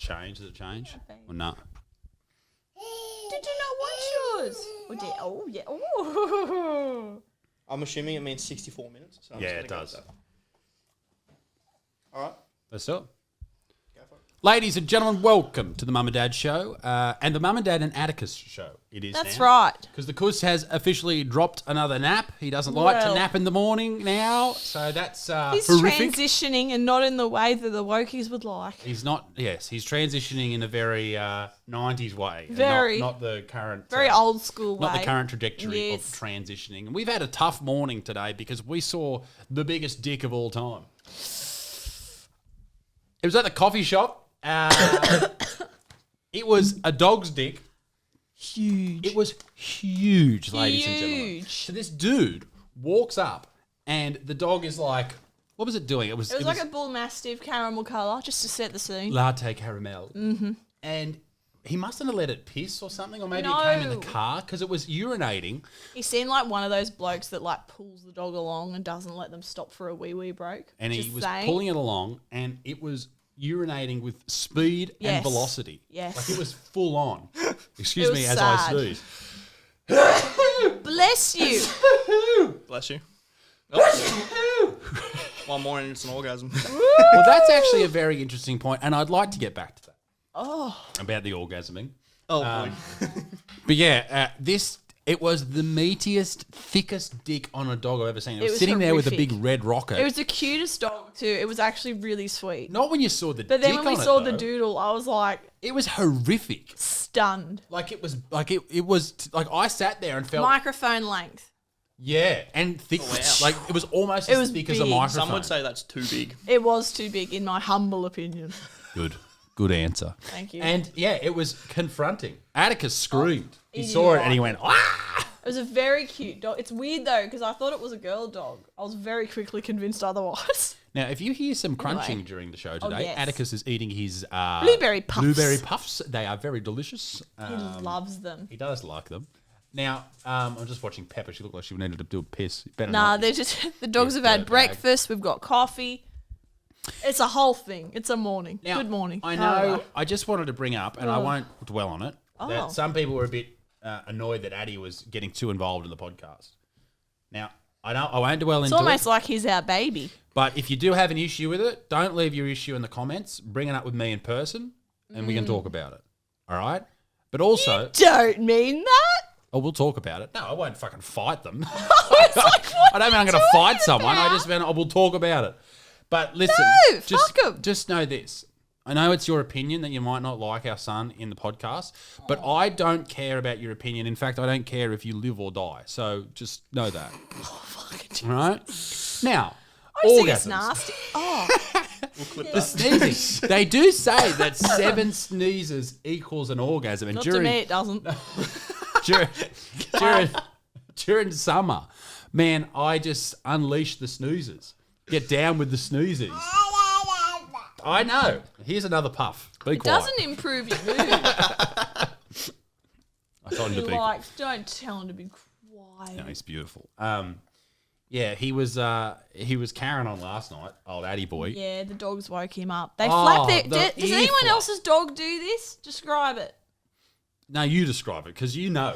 change? Does it change? Or no? Did you not watch yours? Oh, yeah. Oh. I'm assuming it means 64 minutes. So I'm Yeah, just it gonna go does. with that. All right. Let's do it. Go for it. Ladies and gentlemen, welcome to the Mum and Dad Show and the Mum and Dad and Atticus Show. It is That's now. right. Because the Kuss has officially dropped another nap. He doesn't like to Well. nap in the morning now, so that's He's horrific. transitioning and not in the way that the wokies would like. He's not. Yes, he's transitioning in a very 90s way. and Very. not the current. Very old school way. Not the current trajectory Yes. of transitioning. And we've had a tough morning today because we saw the biggest dick of all time. It was at the coffee shop. It was a dog's dick. Huge. It was huge, ladies and gentlemen. Huge. So this dude walks up and the dog is like, what was it doing? It was It was like a bull mastiff caramel colour, just to set the scene. latte caramel. Mm-hmm. And he mustn't have let it piss or something, or maybe No. it came in the car because it was urinating. He seemed like one of those blokes that like pulls the dog along and doesn't let them stop for a wee break. And he Just was saying. pulling it along and it was urinating with speed and Yes. velocity. Yes. Like it was full on. Excuse It me was as I sad. sneeze. Bless you. Bless you. Oh. One more and it's an orgasm. Well, that's actually a very interesting point, and I'd like to get back to that. Oh. About the orgasming. Oh, boy. But yeah, it was the meatiest, thickest dick on a dog I've ever seen. It was sitting there with a big horrific. red rocket. It was the cutest dog too. It was actually really sweet. Not when you saw the But dick then when we on it, saw the though. doodle, I was like It was horrific. stunned. Like it was like it was like I sat there and felt Microphone length. yeah, and thick. wow. Like it was almost It as was thick as a big. microphone. Some would say that's too big. It was too big, in my humble opinion. Good answer. Thank you. And yeah, it was confronting. Atticus screamed. He you saw it like and he went, ah! It was a very cute dog. It's weird though, because I thought it was a girl dog. I was very quickly convinced otherwise. Now, if you hear some crunching Anyway. during the show today, yes. Atticus is eating his Blueberry puffs. Blueberry puffs. They are very delicious. He loves them. He does like them. Now, I'm just watching Pepper. She looked like she needed to do a piss. Better Nah, not. they're just the dogs Yes, have had dirtbag. breakfast. We've got coffee. It's a whole thing. It's a morning. Now, Good morning. I know. I just wanted to bring up, and I won't dwell on it, Oh. that some people were a bit annoyed that Addie was getting too involved in the podcast. Now, I won't dwell It's into almost it, like he's our baby. but if you do have an issue with it, don't leave your issue in the comments. Bring it up with me in person, and we can talk about it. All right? But also, Don't mean that. oh, we'll talk about it. No, I won't fucking fight them. It's like, what I don't mean I'm are going you to fight talking someone. I about? just mean I will talk about it. But listen, No, just, fuck 'em. just know this. I know it's your opinion that you might not like our son in the podcast, but I don't care about your opinion. In fact, I don't care if you live or die. So just know that. All right? Now, I just think it's orgasms. nasty. Oh, We'll clip The that. sneezing. They do say that 7 sneezes equals an orgasm. And not to me, it doesn't. during summer, man, I just unleash the snoozers. Get down with the snoozers. I know. Here's another puff. Be It quiet. doesn't improve your mood. I told him to You're be like, don't tell him to be quiet. No, he's beautiful. Yeah, he was carrying on last night, old Addy boy. Yeah, the dogs woke him up. They Oh, flap their. the Does ear anyone flap. else's dog do this? Describe it. No, you describe it because you know.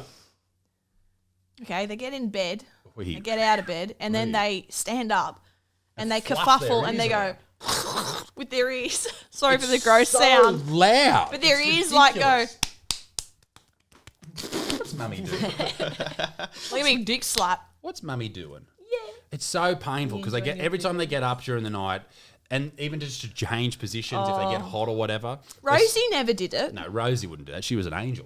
Okay, they get in bed, We- they get out of bed, and then We- they stand up, and they fluff their kerfuffle, and they ears go around. with their ears. Sorry for the gross so sound, loud. but their It's ears like go ridiculous. What's mummy doing? like a big dick slap. What's mummy doing? Yeah. It's so painful because they Enjoying get it. every time they get up during the night, and even just to change positions if they get hot or whatever. Rosie never did it. No, Rosie wouldn't do that. She was an angel.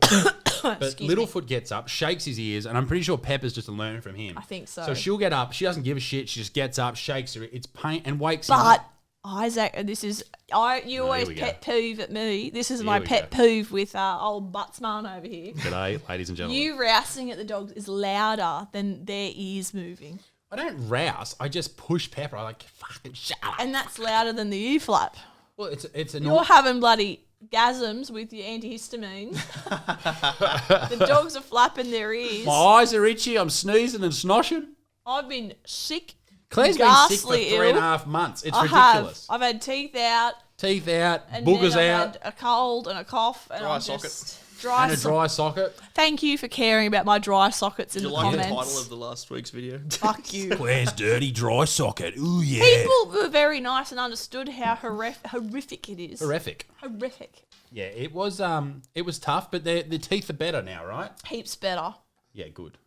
But Excuse me. Littlefoot gets up, shakes his ears, and I'm pretty sure Pepper's just learned from him. I think so. So she'll get up. She doesn't give a shit. She just gets up, shakes her. It's pain and wakes him But up. Isaac, this is you always we go. pet peeve at me. This is my we pet go. peeve with old Buttsmarn over here. G'day, ladies and gentlemen. You rousing at the dogs is louder than their ears moving, I don't rouse. I just push Pepper. I like fucking shut up. and that's louder than the ear flap. Well, it's a You're having bloody gasms with your antihistamine. The dogs are flapping their ears. my eyes are itchy. I'm sneezing and snoshing. I've been sick. Claire's been sick for ghastly 3.5 months. It's I ridiculous. have. I've had teeth out. teeth out, And boogers then I out, had a cold and a cough. And Dry I'm socket. just... Dry and a socket. dry socket. Thank you for caring about my dry sockets in Did you the like comments. the title of the last week's video? Fuck you. Where's dirty dry socket? Ooh, yeah. People were very nice and understood how horrific it is. Horrific. Horrific. Yeah, it was tough, but the teeth are better now, right? Heaps better. Yeah, good.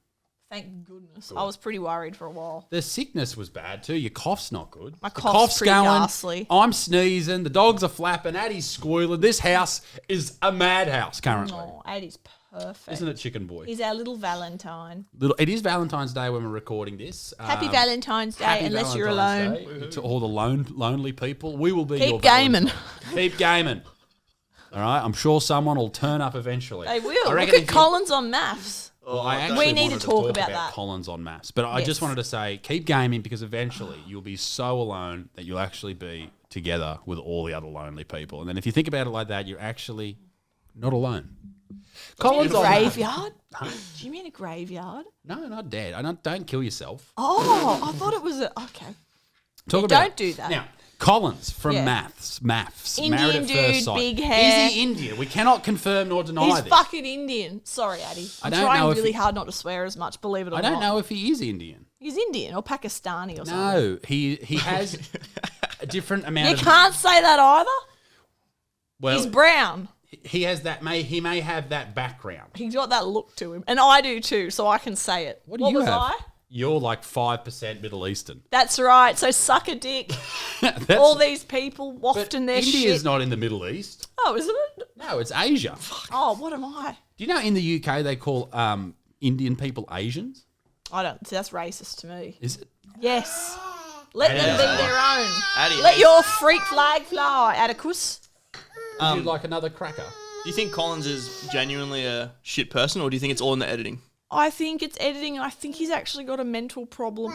Thank goodness. I was pretty worried for a while. The sickness was bad too. Your cough's not good. My The cough's pretty ghastly. I'm sneezing. The dogs are flapping. Addie's squealing. This house is a madhouse currently. Oh, Addie's perfect. Isn't it, Chicken Boy? He's our little Valentine. It is Valentine's Day when we're recording this. Happy Valentine's Day, Happy unless you're Valentine's alone. Day to all the lonely people. We will be your Keep gaming. Valentine. Keep gaming. All right, I'm sure someone will turn up eventually. They will. I Look reckon at if you- Collins on MAFS. Well, I actually We need to wanted talk about that. Collins on maths, but I Yes. just wanted to say keep gaming because eventually you'll be so alone that you'll actually be together with all the other lonely people. And then if you think about it like that, you're actually not alone. Collins on maths. Graveyard? Do you mean a graveyard? No, not dead. Don't kill yourself. Oh, I thought it was a... Okay. Talk about Don't do that. Now, Collins from Yeah. MAFS, Indian Married at dude, First Sight. big hair. Is he Indian? We cannot confirm nor deny He's this. fucking Indian. Sorry, Addy. I'm don't know trying if really he- hard not to swear as much, believe it or I not. don't know if he is Indian. He's Indian or Pakistani or something. No, he has a different amount You of... can't say that either. Well, He's brown. he has that. He may have that background. He's got that look to him. And I do too, so I can say it. What do you was have? I? You're like 5% Middle Eastern. That's right. So suck a dick. That's, All these people but wafting their India's shit. not in the Middle East. Oh, isn't it? No, it's Asia. Oh, what am I? Do you know in the UK they call Indian people Asians? I don't. See, that's racist to me. Is it? Yes. Let them be their own. Addy, Let your freak flag fly, Atticus. Would you like another cracker? do you think Collins is genuinely a shit person, or do you think it's all in the editing? I think it's editing, and I think he's actually got a mental problem.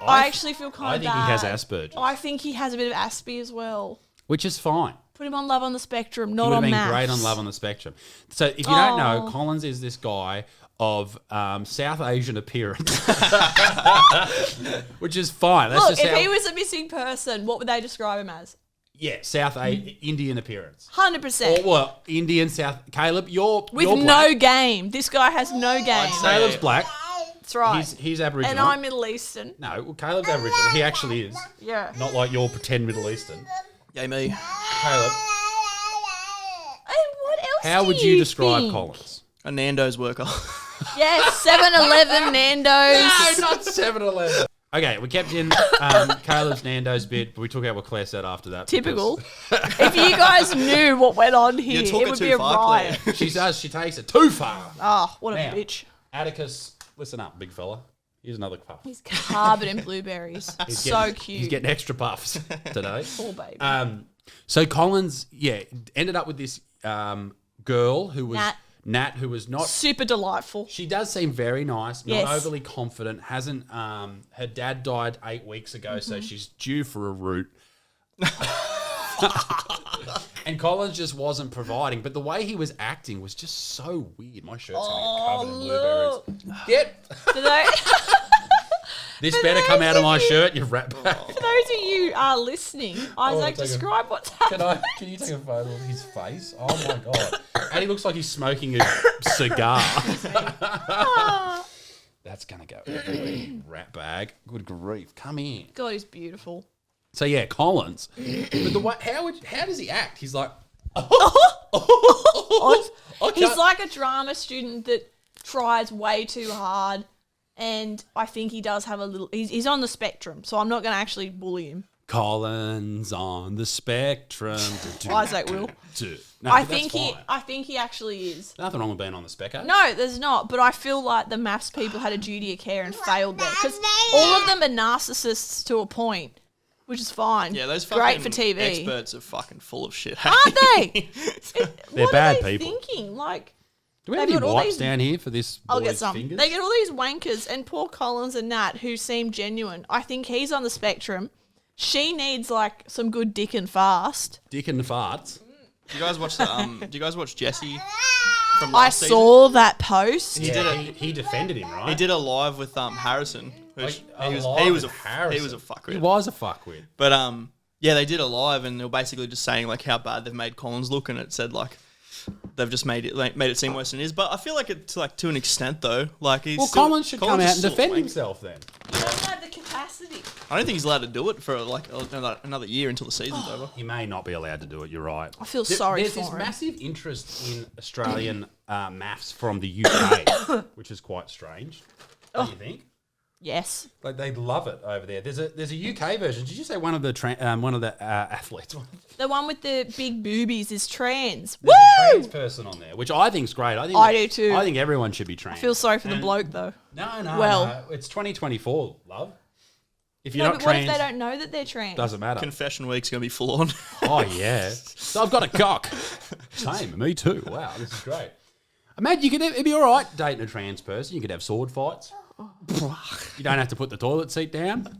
I actually feel kind I of think bad. he has Asperger's, I think he has a bit of Aspie as well. which is fine. Put him on Love on the Spectrum, He not would have on been MAFS. great on Love on the Spectrum. So if you don't know, Oh. Collins is this guy of South Asian appearance, which is fine. That's Look, just if how, he was a missing person, what would they describe him as? yeah, Indian appearance. 100%. Or well, Indian South. Caleb, you're With you're no black. game. This guy has no game. Caleb's black. That's right. He's Aboriginal. And I'm Middle Eastern. No, well, Caleb's Aboriginal. He actually is. Yeah. Not like your pretend Middle Eastern. Yay me. Caleb, And what else how do would you describe think? Collins? A Nando's worker. Yes, 7-Eleven, Nando's. Not 7-Eleven. Okay, we kept in Caleb's Nando's bit, but we took out what Claire said after that. Typical. If you guys knew what went on here, You're it talking would too be a far, riot. Claire. She does. She takes it too far. Oh, what a Now, bitch. Atticus, listen up, big fella. Here's another puff. He's covered in blueberries. He's So getting- cute. He's getting extra puffs today. Poor baby. So Collins, ended up with this girl who was Nat. who was not. Super delightful. She does seem very nice, not Yes. overly confident. Hasn't her dad died 8 weeks ago, Mm-hmm. so she's due for a root. And Collins just wasn't providing, but the way he was acting was just so weird. My shirt's gonna get covered in blueberries. Get For those, this better come out of my shirt, you rat bag. for those of you listening, Isaac, take a- describe what's happening. Can you take a photo of his face? Oh my god! And he looks like he's smoking a cigar. That's gonna go everywhere. Rat bag. Good grief! Come in. God, he's beautiful. So yeah, Collins. But the way, how does he act? He's like, He's like a drama student that tries way too hard, and I think he does have a little. He's on the spectrum, so I'm not going to actually bully him. Collins on the spectrum. Isaac will. No, I but think that's he. fine. I think he actually is. Nothing wrong with being on the spec. No, there's not. But I feel like the MAFS people had a duty of care and failed there because all of them are narcissists to a point, which is fine. Yeah, those fucking great for TV, experts are fucking full of shit. aren't they? They're what bad are they people. Thinking like. Do we have They've any got all wipes these- down here for this I'll boy's get some. fingers? They get all these wankers, and poor Collins and Nat, who seem genuine. I think he's on the spectrum. She needs like some good dick and fast. Dick and farts. Do you guys watch the? Do you guys watch Jesse from I last season? saw that post. He defended him, right? He did a live with Harrison. Which Like, he was live he with was a Harrison. he was a fuckwit. He was a fuckwit. But Yeah, they did it live, and they were basically just saying like how bad they've made Collins look, and it said like they've just made it seem worse than it is. But I feel like it's like to an extent though. Like Collins should come out and is still defend wanking. himself then. He doesn't have the capacity. I don't think he's allowed to do it for like another year until the season's over. He may not be allowed to do it. You're right. I feel sorry There's for this him. massive interest in Australian MAFS from the UK, which is quite strange. Don't you think? Yes. Like they love it over there. There's a UK version. Did you say one of the athletes? The one with the big boobies is trans. There's a Woo! trans person on there, which I think is great. I do too. I think everyone should be trans. I feel sorry for the And- bloke though. No. It's 2024, love. If you're No, not but what trans, if they don't know that they're trans? doesn't matter. Confession week's gonna be full on. Oh yeah. So I've got a cock. Same, me too. Wow, this is great. Imagine it'd be all right dating a trans person. You could have sword fights. You don't have to put the toilet seat down.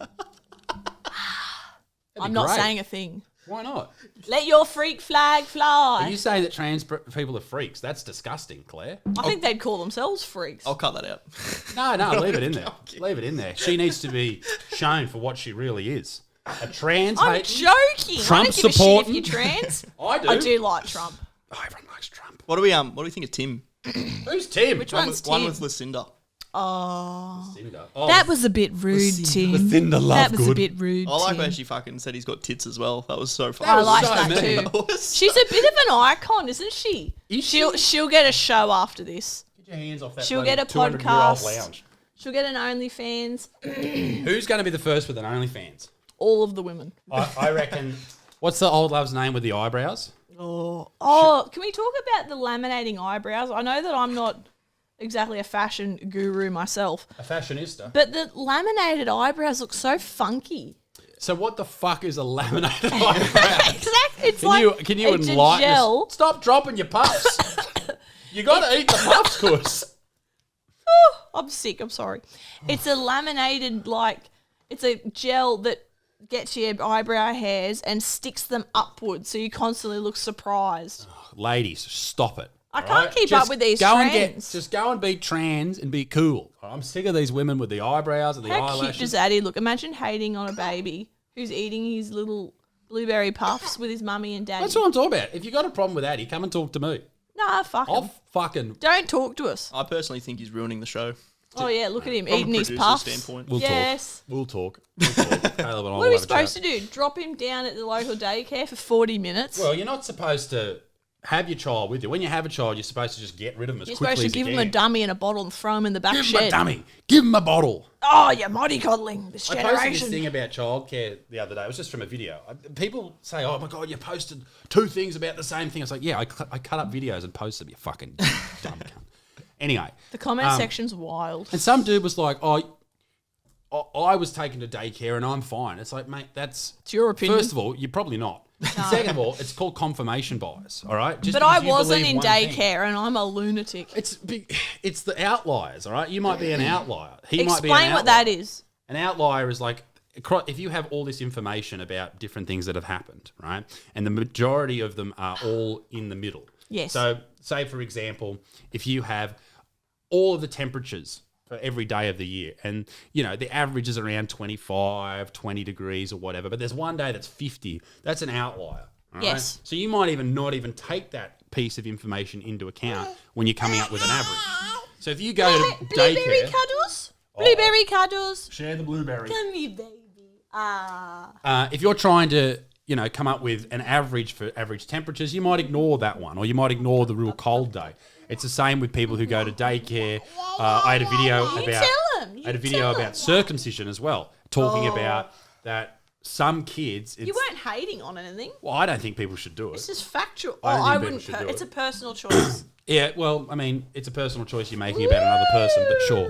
I'm not saying a thing. Why not? Let your freak flag fly. Are you saying that trans people are freaks? That's disgusting, Claire. I think they'd call themselves freaks. I'll cut that out. No, leave it in there. Leave it in there. She needs to be shown for what she really is. A trans I'm hating- joking. Trump I don't give a shit supporting. if you're trans. I do. I do like Trump. Oh, everyone likes Trump. What do we think of Tim? Who's Tim? Which One one's with, one Tim? with Lucinda. Oh, Cinder. Oh, that was a bit rude, Tim. Cinder love That was a good. bit rude, I like Tim. when she fucking said he's got tits as well. That was so funny. I was like so that mean. too. She's a bit of an icon, isn't she? Is She'll get a show after this. Get your hands off that She'll bloody get a 200-year-old podcast. lounge. She'll get an OnlyFans. Who's going to be the first with an OnlyFans? All of the women. I reckon. What's the old love's name with the eyebrows? Oh, can we talk about the laminating eyebrows? I know that I'm not exactly a fashion guru myself, A fashionista. but the laminated eyebrows look so funky. So what the fuck is a laminated eyebrow? Exactly. It's like Can you it's a enlighten gel. us? Stop dropping your puffs. You got to eat the puffs, Kuss. I'm sick. I'm sorry. It's a laminated, it's a gel that gets your eyebrow hairs and sticks them upwards, so you constantly look surprised. Ladies, stop it. I all can't keep Just up with these go trends. just go and be trans and be cool. I'm sick of these women with the eyebrows and the How eyelashes. cute does Addy look? Imagine hating on a baby who's eating his little blueberry puffs with his mummy and daddy. That's what I'm talking about. If you got a problem with Addy, come and talk to me. Nah, fuck I'll him. fucking... Don't talk to us. I personally think he's ruining the show. Oh yeah, look at him From a eating his producer's puffs. standpoint. We'll Yes. talk. We'll talk. Caleb and I What will are we have a supposed to chat. do? Drop him down at the local daycare for 40 minutes? Well, you're not supposed to have your child with you. When you have a child, you're supposed to just get rid of them as You're quickly supposed to as give you him a can. dummy and a bottle and throw him in the back Give him a shed. dummy. Give him a bottle. Oh, you're mollycoddling this I posted this generation. thing about childcare the other day. It was just from a video. People say, "Oh my god, you posted 2 things about the same thing." I was like, "Yeah, I cut up videos and posted them. You fucking dumb cunt." Anyway, The comment section's wild. and some dude was like, "Oh, I was taken to daycare and I'm fine." It's like, mate, that's It's your opinion. First of all, you're probably not. Second of all, it's called confirmation bias. All right, Just But I because you wasn't believe in one thing- daycare and I'm a lunatic. It's the outliers. All right, you might be an outlier. He might be an Explain what outlier. that is. An outlier is like if you have all this information about different things that have happened, right? And the majority of them are all in the middle. Yes. So, say for example, if you have all of the temperatures for every day of the year, and the average is around 25, 20 degrees or whatever, but there's one day that's 50, that's an outlier. all right? Yes. So you might not even take that piece of information into account when you're coming up with an average. So if you go to Blueberry daycare, cuddles? Blueberry cuddles? share the blueberry. Come here, baby. If you're trying to, come up with an average for average temperatures, you might ignore that one, or you might ignore the real cold day. It's the same with people who go to daycare. I had a video about circumcision as well, talking about that some kids. You weren't hating on anything. Well, I don't think people should do It's it. just factual. I don't think I people wouldn't. should do It's a it. personal choice. Yeah, well, I mean, it's a personal choice you're making about another person, but sure.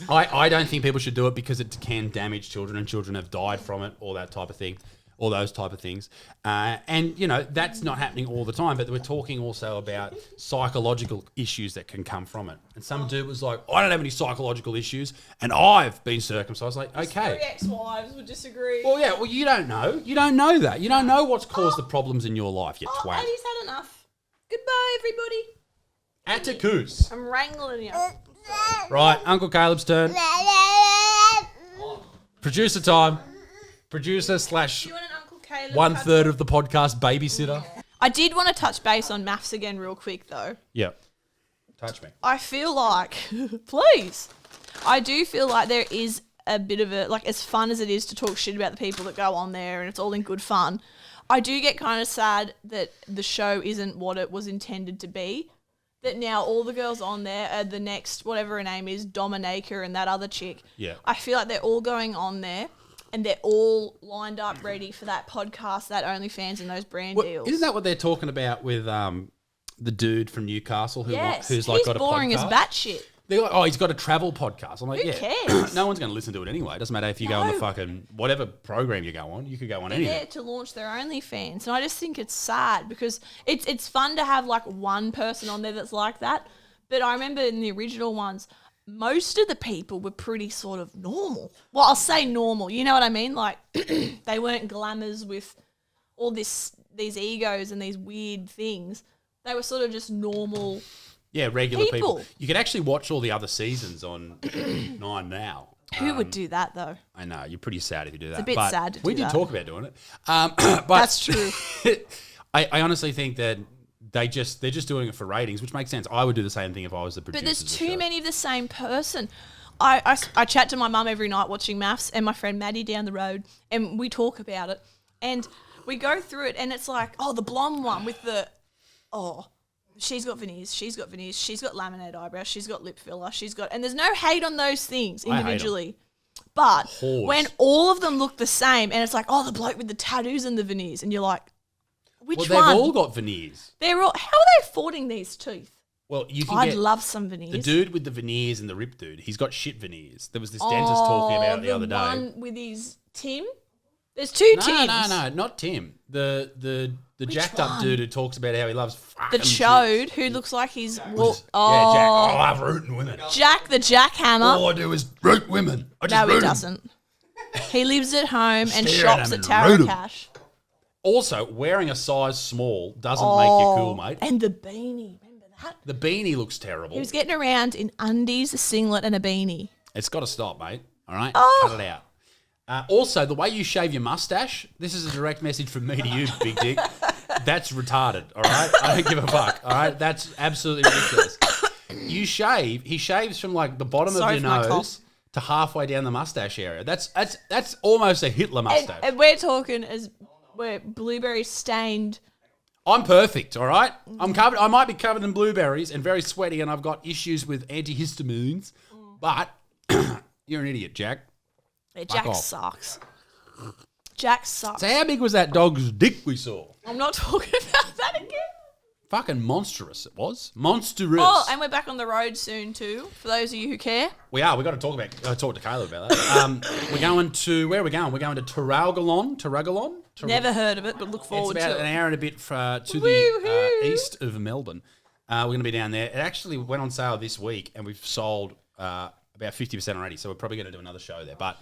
I don't think people should do it because it can damage children, and children have died from it, all that type of thing, all those type of things. And, that's not happening all the time, but we're talking also about psychological issues that can come from it. And some dude was like, I don't have any psychological issues, and I've been circumcised. Like, okay. 3 ex-wives would disagree. Well, yeah, well, you don't know. You don't know that. You don't know what's caused the problems in your life, you twat. Eddie's had enough. Goodbye, everybody. Atticus. I'm wrangling you. Right, Uncle Caleb's turn. Producer time. Producer slash You want an Uncle Caleb 1/3 of the podcast babysitter. I did want to touch base on MAFS again real quick, though. Yep. Touch me. I feel like, please, I do feel like there is a bit of a, like, as fun as it is to talk shit about the people that go on there and it's all in good fun, I do get kind of sad that the show isn't what it was intended to be. That now all the girls on there are the next, whatever her name is, Dominica and that other chick. Yeah. I feel like they're all going on there and they're all lined up ready for that podcast, that OnlyFans and those brand deals. Isn't that what they're talking about with the dude from Newcastle who's he's like got a podcast? boring as batshit. They're like, oh, he's got a travel podcast. I'm like, Who cares? No one's going to listen to it anyway. It doesn't matter if you go on the fucking whatever program you go on. You could go on anything. They're there to launch their OnlyFans, and I just think it's sad because it's fun to have like one person on there that's like that. But I remember in the original ones, most of the people were pretty sort of normal. Well, I'll say normal. You know what I mean? Like they weren't glamours with all these egos and these weird things. They were sort of just normal. Yeah, regular people. You can actually watch all the other seasons on 9 now. Who would do that, though? I know. You're pretty sad if you do that. It's a bit sad to do that. We did talk about doing it. But that's true. I honestly think that they're just doing it for ratings, which makes sense. I would do the same thing if I was the producer. But there's too many of the same person. I chat to my mum every night watching MAFS and my friend Maddie down the road, and we talk about it. And we go through it, and it's like, oh, the blonde one with the, she's got veneers, she's got laminated eyebrows, she's got lip filler, and there's no hate on those things individually. But when all of them look the same and it's like, oh, the bloke with the tattoos and the veneers, and you're like, which one? They've all got veneers. How are they affording these teeth? Well, you can I'd love some veneers. The dude with the veneers and the ripped dude, he's got shit veneers. There was this dentist talking about it the other day. The one with his Tim? There's two Tims. No, not Tim. The jacked up dude who talks about how he loves fucking the chode who looks like he's Jack. Oh, I love rooting women. Jack the jackhammer. All I do is root women. No, he doesn't. He lives at home and shops at Tara Cash. Also, wearing a size small doesn't make you cool, mate. And the beanie, remember that? The beanie looks terrible. He was getting around in undies, a singlet, and a beanie. It's got to stop, mate. All right, cut it out. Also, the way you shave your mustache, this is a direct message from me to you, Big Dick. That's retarded, all right? I don't give a fuck, all right? That's absolutely ridiculous. He shaves from like the bottom of your nose to halfway down the mustache area. That's almost a Hitler mustache. And we're talking as we're blueberry stained. I'm perfect, all right? I'm covered. I might be covered in blueberries and very sweaty and I've got issues with antihistamines, but you're an idiot, Jack. Yeah, Jack sucks. Jack sucks. So how big was that dog's dick we saw? I'm not talking about that again. Fucking monstrous it was. Monstrous. Oh, and we're back on the road soon too, for those of you who care. We are. We've got to talk to Caleb about that. We're going to, where are we going? We're going to Tarragallon? Never heard of it, but look forward to it. It's about an hour and a bit to the east of Melbourne. We're going to be down there. It actually went on sale this week and we've sold about 50% already, so we're probably going to do another show there. But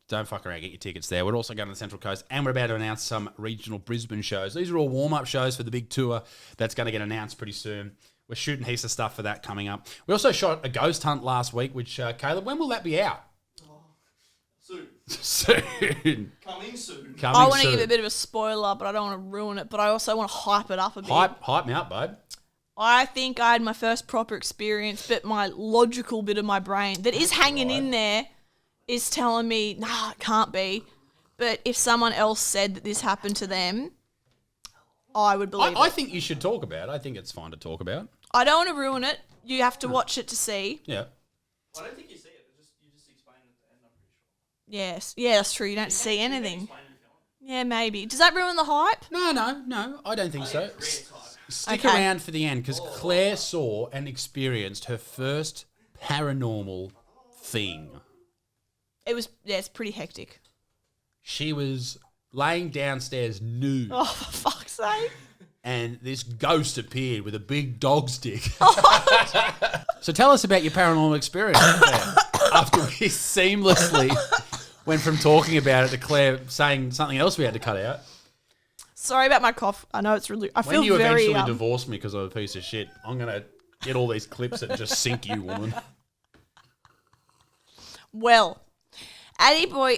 don't fuck around, get your tickets there. We're also going to the Central Coast and we're about to announce some regional Brisbane shows. These are all warm-up shows for the big tour that's going to get announced pretty soon. We're shooting heaps of stuff for that coming up. We also shot a ghost hunt last week, which, Caleb, when will that be out? Soon. Coming soon. I want to give a bit of a spoiler, but I don't want to ruin it. But I also want to hype it up a bit. Hype me up, babe. I think I had my first proper experience, but my logical bit of my brain that is hanging in there is telling me, nah, it can't be. But if someone else said that this happened to them, I would believe it. I think you should talk about it. I think it's fine to talk about. I don't want to ruin it. You have to watch it to see. Yeah. I don't think you see it. You just explain it at the end, I'm pretty sure. Yes. Yeah, that's true. You don't see anything. Yeah, maybe. Does that ruin the hype? No. I don't think so. Stick around for the end because Claire saw and experienced her first paranormal thing. It's pretty hectic. She was laying downstairs nude. Oh, for fuck's sake. And this ghost appeared with a big dog stick. So tell us about your paranormal experience, Claire. After we seamlessly went from talking about it to Claire saying something else we had to cut out. Sorry about my cough. I know it's really... I feel when you very... eventually divorce me because I'm a piece of shit, I'm going to get all these clips and just sink you, woman. Well, Addy boy...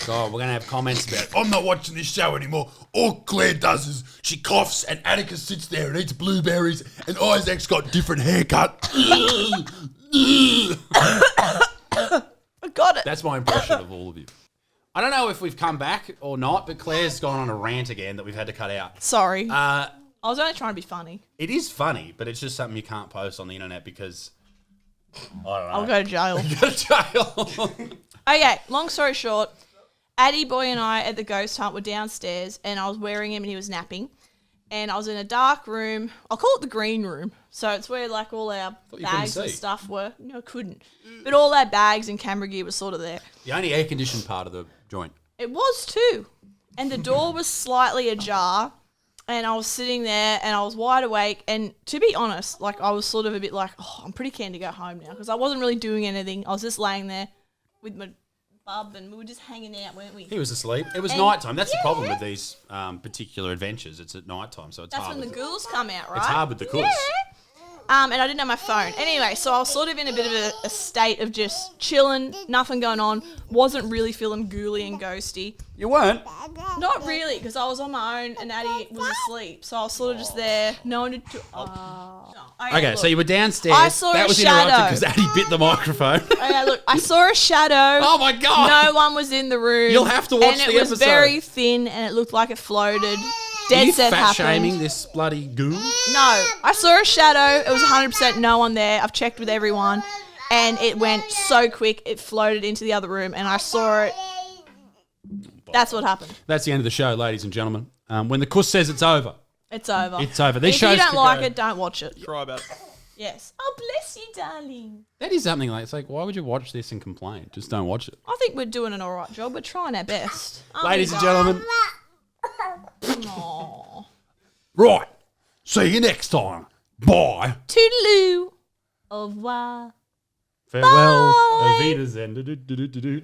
God, we're going to have comments about I'm not watching this show anymore. All Claire does is she coughs and Atticus sits there and eats blueberries and Isaac's got different haircut. I got it. That's my impression of all of you. I don't know if we've come back or not, but Claire's gone on a rant again that we've had to cut out. Sorry. I was only trying to be funny. It is funny, but it's just something you can't post on the internet because, I don't know. I'll go to jail. Go to jail. Okay, long story short, Addy Boy and I at the ghost hunt were downstairs and I was wearing him and he was napping. And I was in a dark room. I'll call it the green room. So it's where like all our bags and stuff were. No, couldn't. But all our bags and camera gear was sort of there. The only air-conditioned part of the joint. It was too. And the door was slightly ajar. And I was sitting there and I was wide awake. And to be honest, like I was sort of a bit like, oh, I'm pretty keen to go home now. Because I wasn't really doing anything. I was just laying there with my bub and we were just hanging out, weren't we? He was asleep. It was nighttime. That's the problem with these particular adventures. It's at nighttime, so it's That's hard. when the ghouls come out, right? It's hard with the cuss. And I didn't have my phone. Anyway, so I was sort of in a bit of a state of just chilling, nothing going on. Wasn't really feeling ghouly and ghosty. You weren't? Not really, because I was on my own and Addie was asleep. So I was sort of just there, no one to... Okay, look. so you were downstairs. I saw that a was shadow. interrupted because Addie bit the microphone. Okay, look, I saw a shadow. Oh my God. No one was in the room. You'll have to watch and the it was episode. very thin and it looked like it floated. Are Dead you set fat happened. shaming this bloody ghoul? No, I saw a shadow. It was 100% no one there. I've checked with everyone. And it went so quick, it floated into the other room and I saw it. That's what happened. That's the end of the show, ladies and gentlemen. When the cuss says it's over. It's over. It's over. If These you shows don't could like go- it, don't watch it. Cry about it. Yes. Oh, bless you, darling. That is something like, it's like, why would you watch this and complain? Just don't watch it. I think we're doing an all right job. We're trying our best. Aren't Ladies we, and gentlemen. Aw. Right. See you next time. Bye. Toodaloo. Au revoir. Farewell. Bye. Auf Wiedersehen.